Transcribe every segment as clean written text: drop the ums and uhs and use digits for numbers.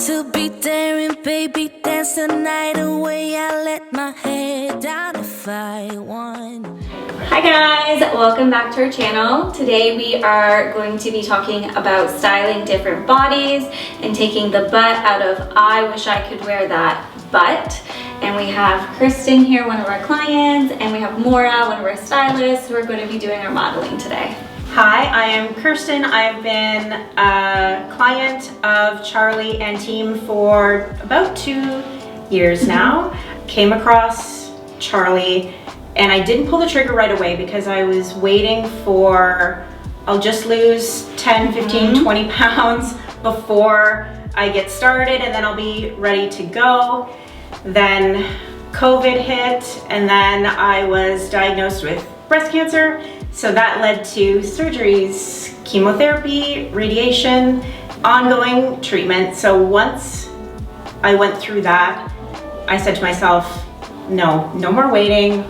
to be daring, baby, dance the night away. I let my head down if I want. Hi guys, welcome back to our channel. Today we are going to be talking about styling different bodies and taking the butt out of I wish I could wear that butt. And we have Kirsten here, one of our clients, and we have Maura, one of our stylists, who are going to be doing our modeling today. Hi, I am Kirsten. I've been a client of Charly and team for about 2 years now. Came across Charly and I didn't pull the trigger right away because I was waiting for, I'll just lose 10, 15, 20 pounds before I get started and then I'll be ready to go. Then COVID hit and then I was diagnosed with breast cancer. So that led to surgeries, chemotherapy, radiation, ongoing treatment. So once I went through that, I said to myself, no more waiting.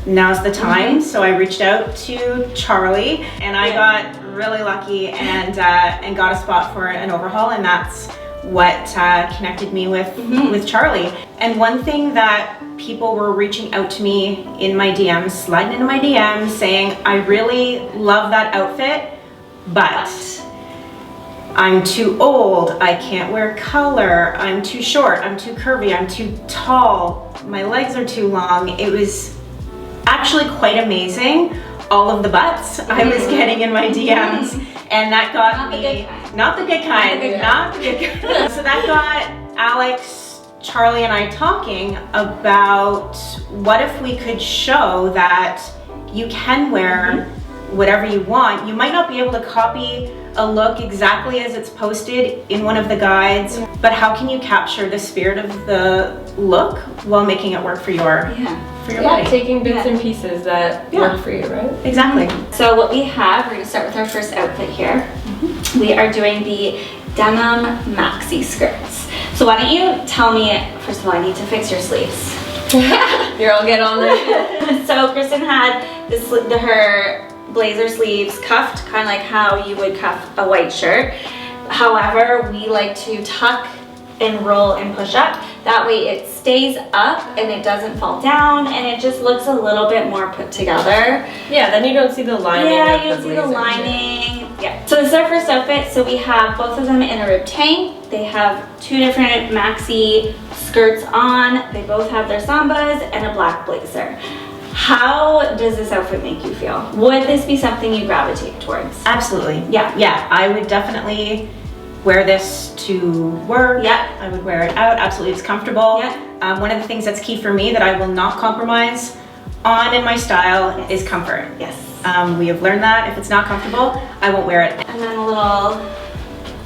Now's the time. So I reached out to Charly and I got really lucky and got a spot for an overhaul, and that's what connected me with Charly. And one thing that people were reaching out to me in my DMs, sliding into my DMs, saying, I really love that outfit, but I'm too old, I can't wear color, I'm too short, I'm too curvy, I'm too tall, my legs are too long. It was actually quite amazing, all of the butts I was getting in my DMs, and that got me, not the good kind. So that got Alex, Charly and I talking about what if we could show that you can wear whatever you want. You might not be able to copy a look exactly as it's posted in one of the guides, but how can you capture the spirit of the look while making it work for your body? Taking bits and pieces that work for you, right? Exactly. So what we have, we're going to start with our first outfit here. We are doing the denim maxi skirts. So why don't you tell me, first of all, I need to fix your sleeves. Here, I'll get on it. So Kristen had her blazer sleeves cuffed, kind of like how you would cuff a white shirt. However, we like to tuck and roll and push up. That way it stays up and it doesn't fall down and it just looks a little bit more put together. Yeah, then you don't see the lining. Yeah, you don't see the lining. Yeah. So this is our first outfit. So we have both of them in a rib tank. They have 2 different maxi skirts on. They both have their sambas and a black blazer. How does this outfit make you feel? Would this be something you gravitate towards? Absolutely. Yeah, I would definitely wear this to work. Yeah. I would wear it out. Absolutely, it's comfortable. Yeah. One of the things that's key for me that I will not compromise on in my style is comfort. Yes. We have learned that if it's not comfortable, I won't wear it. And then a little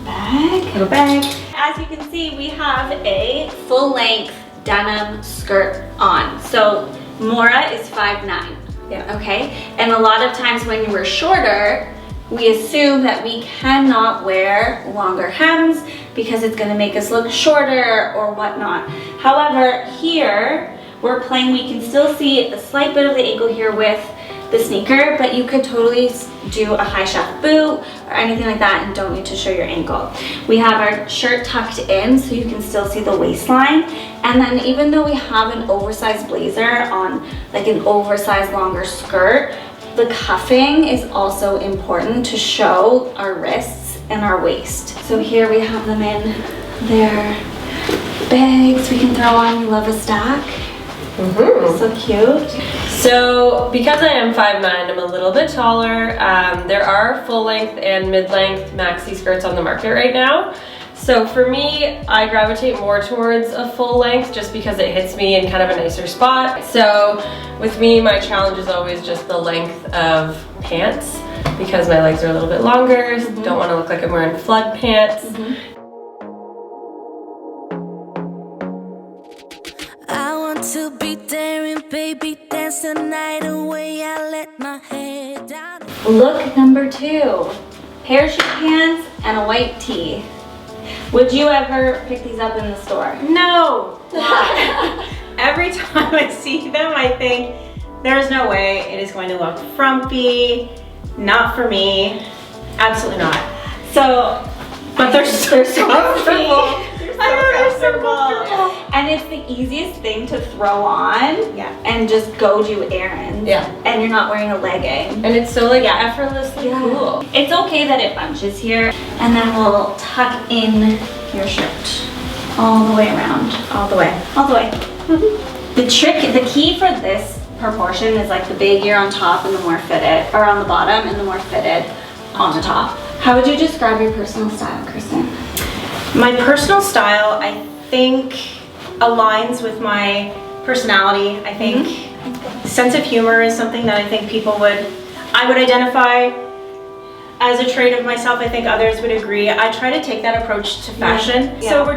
bag. As you can see, we have a full-length denim skirt on. So Maura is 5'9". Yeah. Okay. And a lot of times when we're shorter, we assume that we cannot wear longer hems because it's going to make us look shorter or whatnot. However, here we're playing, we can still see a slight bit of the ankle here with the sneaker, but you could totally do a high shaft boot or anything like that and don't need to show your ankle. We have our shirt tucked in so you can still see the waistline. And then even though we have an oversized blazer on like an oversized longer skirt, the cuffing is also important to show our wrists and our waist. So here we have them in their bags we can throw on. We love a stack. So cute. So because I am 5'9", I'm a little bit taller. There are full-length and mid-length maxi skirts on the market right now. So for me, I gravitate more towards a full length just because it hits me in kind of a nicer spot. So with me, my challenge is always just the length of pants because my legs are a little bit longer. Don't want to look like I'm wearing flood pants. I want to be daring, baby, dance the night away. I let my head down. Look number 2, parachute pants and a white tee. Would you ever pick these up in the store? No. Every time I see them, I think there's no way it is going to look frumpy. Not for me. Absolutely not. So, but they're so comfortable. They're comfortable. And it's the easiest thing to throw on Yeah. and just go do errands. Yeah. And you're not wearing a legging. And it's so like effortlessly cool. It's okay that it bunches here, and then we'll tuck in your shirt all the way around. All the way. All the way. The key for this proportion is like the baggier on top and the more fitted, or on the bottom and the more fitted on the top. How would you describe your personal style, Kirsten? My personal style, I think, aligns with my personality. I think sense of humor is something that I think I would identify as a trait of myself. I think others would agree. I try to take that approach to fashion. Yeah. So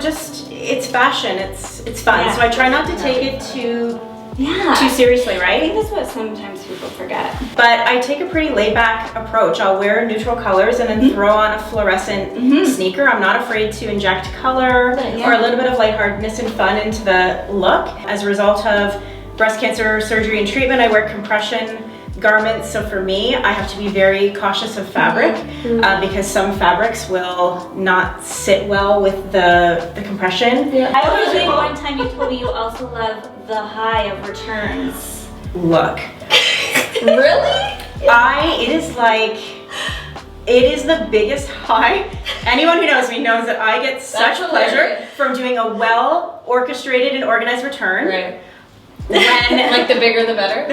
it's fashion, it's fun. Yeah. So I try not to take it too Yeah. seriously, I right? think that's what sometimes people forget. But I take a pretty laid back approach. I'll wear neutral colors and then throw on a fluorescent sneaker. I'm not afraid to inject color or a little bit of lightheartedness and fun into the look. As a result of breast cancer surgery and treatment, I wear compression garments. So for me, I have to be very cautious of fabric because some fabrics will not sit well with the compression. I also think one time you told me you also love the high of returns. Look. Really? It is the biggest high. Anyone who knows me knows that I get such That's pleasure hilarious. from doing a well orchestrated and organized return. Right. When Like the bigger the better?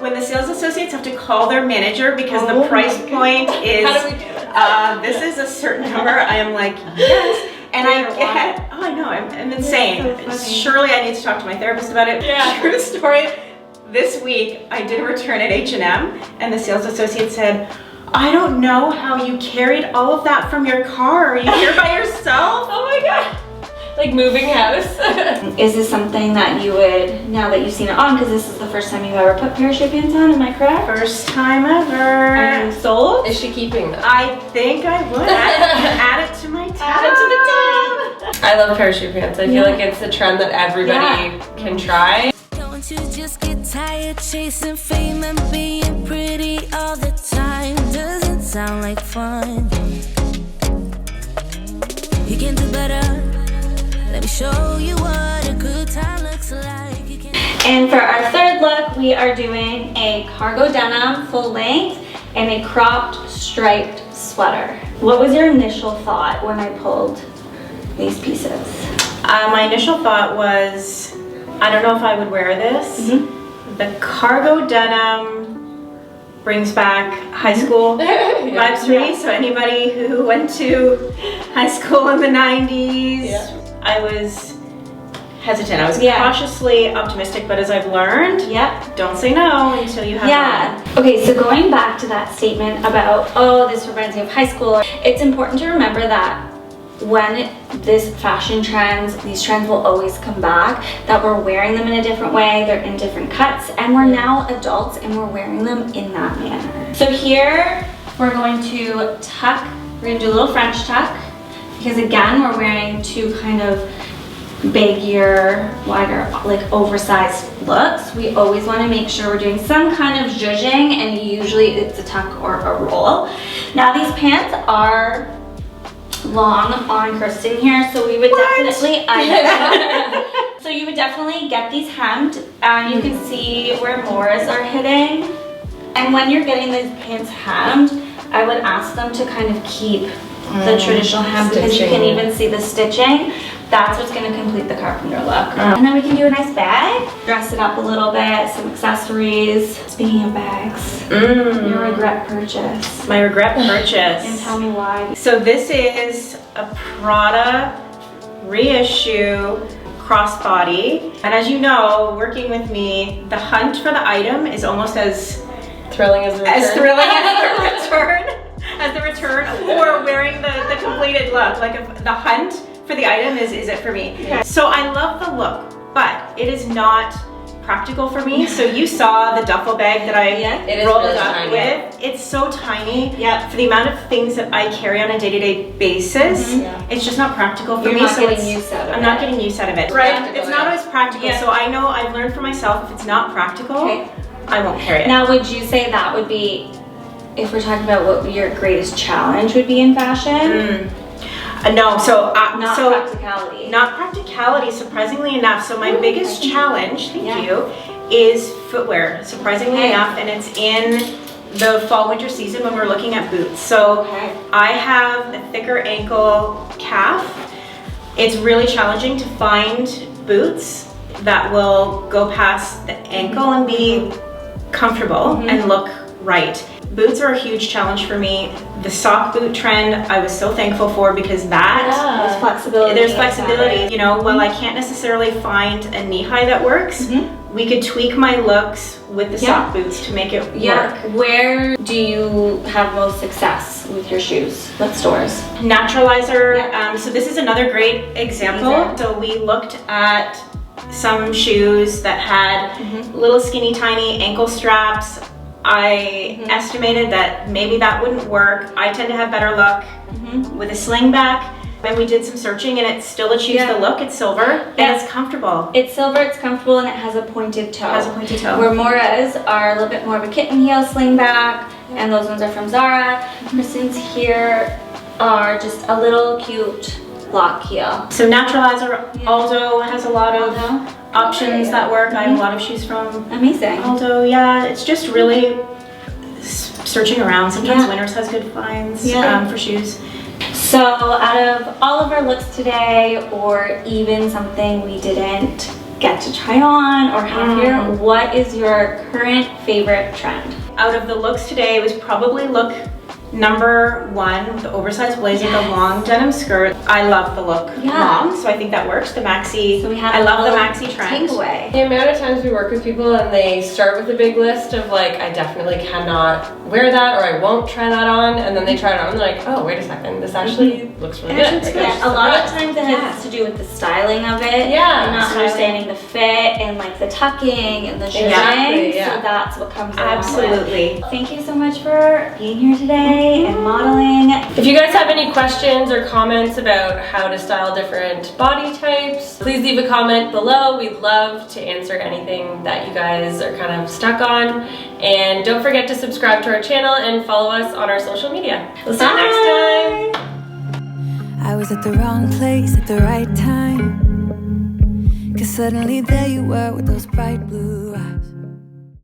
when the sales associates have to call their manager because the price point is How do we do it? this is a certain number. I am like, yes. And I know, I'm insane. so funny. Surely I need to talk to my therapist about it. Yeah. True story. This week I did a return at H&M and the sales associate said, I don't know how you carried all of that from your car. Are you here by yourself? Oh my god. Like moving house. Is this something that you would, now that you've seen it on, because this is the first time you've ever put parachute pants on, am I correct? First time Are ever. you sold? Is she keeping them? I think I would add it to my tab. Add it to the tab. I love parachute pants. I feel like it's a trend that everybody can try. Don't you just get tired chasing fame and being pretty all the time? Doesn't sound like fun. You can do better. Let me show you what a good time looks like. You can And for our third look, we are doing a cargo denim full length and a cropped striped sweater. What was your initial thought when I pulled these pieces? My initial thought was, I don't know if I would wear this. The cargo denim brings back high school vibes for me. So anybody who went to high school in the 90s, I was hesitant. I was cautiously optimistic, but as I've learned, don't say no until you have one. Okay, so going back to that statement about, oh, this reminds me of high school, it's important to remember that when these trends will always come back, that we're wearing them in a different way, they're in different cuts, and we're now adults and we're wearing them in that manner. So here, we're going to tuck, we're gonna do a little French tuck, because again, we're wearing two kind of baggier, wider, like oversized looks. We always want to make sure we're doing some kind of zhuzhing, and usually it's a tuck or a roll. Now these pants are long on Kirsten here, so we would definitely, so you would definitely get these hemmed, and you can see where Maura's are hitting. And when you're getting these pants hemmed, I would ask them to kind of keep the traditional hem, because you can even see the stitching. That's what's going to complete the carpenter look. And then we can do a nice bag, dress it up a little bit, some accessories. Speaking of bags, your regret purchase. My regret purchase. And tell me why. So this is a Prada reissue crossbody. And as you know, working with me, the hunt for the item is almost as Thrilling as the return. as thrilling as the return, or wearing the completed look. Like if the hunt for the item is it for me. So I love the look, but it is not practical for me. So you saw the duffel bag that I It is rolled really it up tiny. with. It's so tiny. For the amount of things that I carry on a day-to-day basis, it's just not practical for You're me. not So getting use out of I'm it. not getting use out of it. Right? Practical, It's not always practical. So I know I've learned for myself, if it's not practical, I won't carry it. Now, would you say that would be, if we're talking about what your greatest challenge would be in fashion? No, so Not so practicality. not practicality, surprisingly enough. So my biggest challenge, thank you, is footwear, surprisingly enough, and it's in the fall-winter season when we're looking at boots. So I have a thicker ankle calf. It's really challenging to find boots that will go past the ankle and be comfortable and look right. Boots are a huge challenge for me. The sock boot trend, I was so thankful for because that There's flexibility. there's flexibility. You know, while I can't necessarily find a knee high that works, we could tweak my looks with the sock boots to make it work. Where do you have most success with your shoes? What stores? Naturalizer. So this is another great example. So we looked at some shoes that had little skinny tiny ankle straps. I estimated that maybe that wouldn't work. I tend to have better luck with a sling back. And we did some searching and it still achieves the look. It's silver and it's comfortable. It's silver, it's comfortable, and it has a pointed toe. It has a pointed toe. Where Maura's are a little bit more of a kitten heel sling back, and those ones are from Zara. Kristen's here are just a little cute lock heel. So Naturalizer Aldo has a lot of options that work. I have a lot of shoes from Amazing. Aldo. Yeah, it's just really searching around. Sometimes Winners has good finds for shoes. So out of all of our looks today, or even something we didn't get to try on or have here, what is your current favorite trend? Out of the looks today, it was probably look number one, the oversized blazer, the long denim skirt. I love the look long, so I think that works. The maxi, So we have I love the maxi trend. Takeaway. The amount of times we work with people and they start with a big list of like, I definitely cannot wear that, or I won't try that on, and then they try it on and they're like, oh, wait a second, this actually looks really good. Like, A lot of times it has to do with the styling of it, and not understanding the fit and like the tucking and the design. So that's what comes along Absolutely. with. Thank you so much for being here today and modeling. If you guys have any questions or comments about how to style different body types, please leave a comment below. We'd love to answer anything that you guys are kind of stuck on. And don't forget to subscribe to our channel and follow us on our social media. We'll see you next time. I was at the wrong place at the right time, 'cause suddenly there you were with those bright